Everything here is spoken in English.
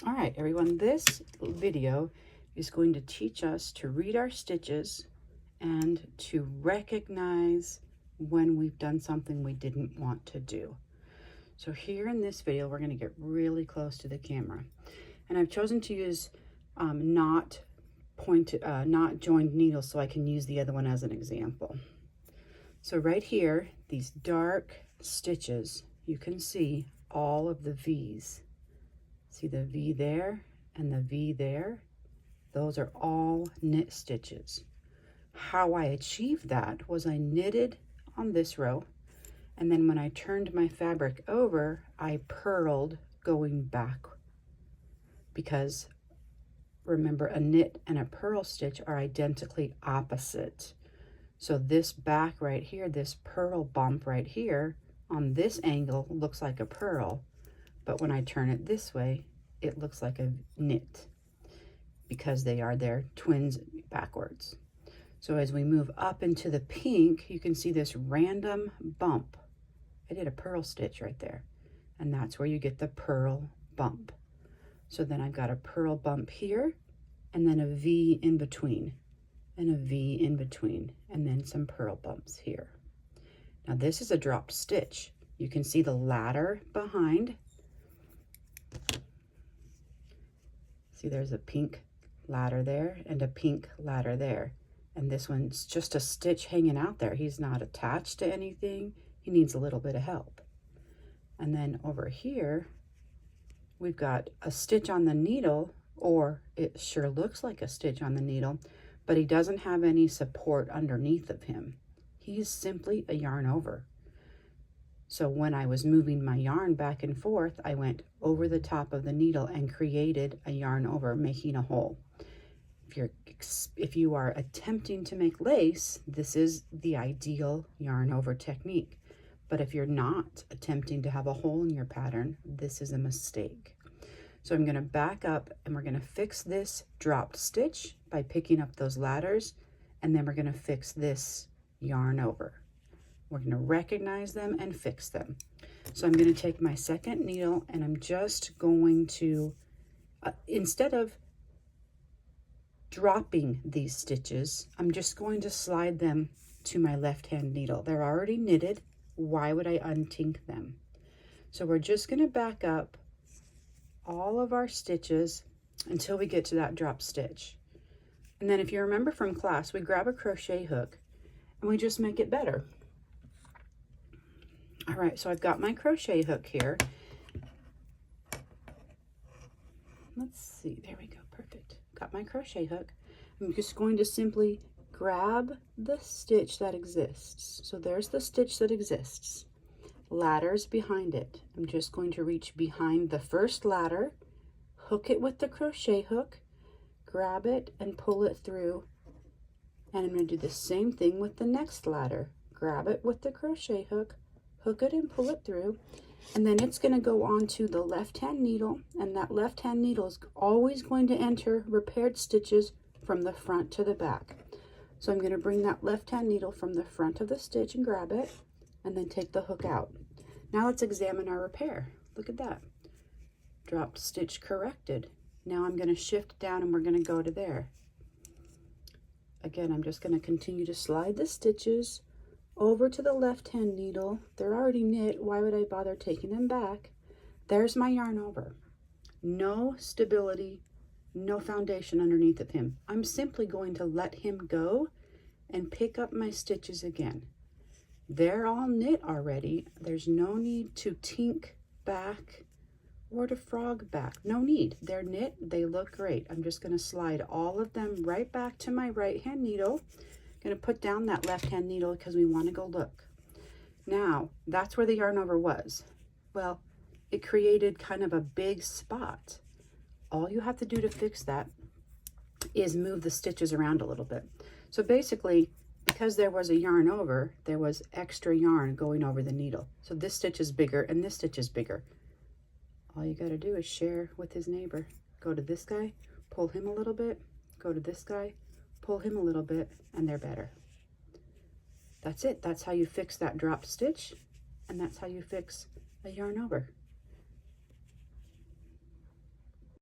All right, everyone, this video is going to teach us to read our stitches and to recognize when we've done something we didn't want to do. So here in this video, we're going to get really close to the camera. And I've chosen to use not joined needles so I can use the other one as an example. So right here, these dark stitches, you can see all of the V's. See the V there and the V there? Those are all knit stitches. How I achieved that was I knitted on this row, and then when I turned my fabric over, I purled going back. Because remember, a knit and a purl stitch are identically opposite. So this back right here, this purl bump right here, on this angle looks like a purl, but when I turn it this way, it looks like a knit because they're twins backwards. So as we move up into the pink, you can see this random bump. I did a purl stitch right there, and that's where you get the purl bump. So then I've got a purl bump here, and then a V in between, and a V in between, and then some purl bumps here. Now this is a dropped stitch. You can see the ladder behind. See, there's a pink ladder there and a pink ladder there. And this one's just a stitch hanging out there. He's not attached to anything. He needs a little bit of help. And then over here, we've got a stitch on the needle, or it sure looks like a stitch on the needle, but he doesn't have any support underneath of him. He's simply a yarn over. So when I was moving my yarn back and forth, I went over the top of the needle and created a yarn over, making a hole. If you are attempting to make lace, this is the ideal yarn over technique. But if you're not attempting to have a hole in your pattern, this is a mistake. So I'm going to back up and we're going to fix this dropped stitch by picking up those ladders, and then we're going to fix this yarn over. We're going to recognize them and fix them. So I'm going to take my second needle and I'm just going to, instead of dropping these stitches, I'm just going to slide them to my left hand needle. They're already knitted. Why would I untink them? So we're just going to back up all of our stitches until we get to that drop stitch. And then if you remember from class, we grab a crochet hook and we just make it better. All right, so I've got my crochet hook here. Let's see, there we go, perfect. Got my crochet hook. I'm just going to simply grab the stitch that exists. So there's the stitch that exists. Ladders behind it. I'm just going to reach behind the first ladder, hook it with the crochet hook, grab it and pull it through. And I'm going to do the same thing with the next ladder. Grab it with the crochet hook, hook it and pull it through, and then it's going to go onto the left hand needle, and that left hand needle is always going to enter repaired stitches from the front to the back. So I'm going to bring that left hand needle from the front of the stitch and grab it, and then take the hook out. Now let's examine our repair. Look at that. Dropped stitch corrected. Now I'm going to shift down and we're going to go to there. Again, I'm just going to continue to slide the stitches over to the left hand needle. They're already knit. Why would I bother taking them back? There's my yarn over. No stability, no foundation underneath of him. I'm simply going to let him go and pick up my stitches again. They're all knit already. There's no need to tink back or to frog back. No need. They're knit. They look great. I'm just going to slide all of them right back to my right hand needle. Going to put down that left hand needle because we want to go look. Now that's where the yarn over was. Well, it created kind of a big spot. All you have to do to fix that is move the stitches around a little bit. So basically, because there was a yarn over, there was extra yarn going over the needle. So this stitch is bigger and this stitch is bigger. All you got to do is share with his neighbor. Go to this guy, pull him a little bit, go to this guy, pull him a little bit, and they're better. That's it. That's how you fix that dropped stitch, and that's how you fix a yarn over.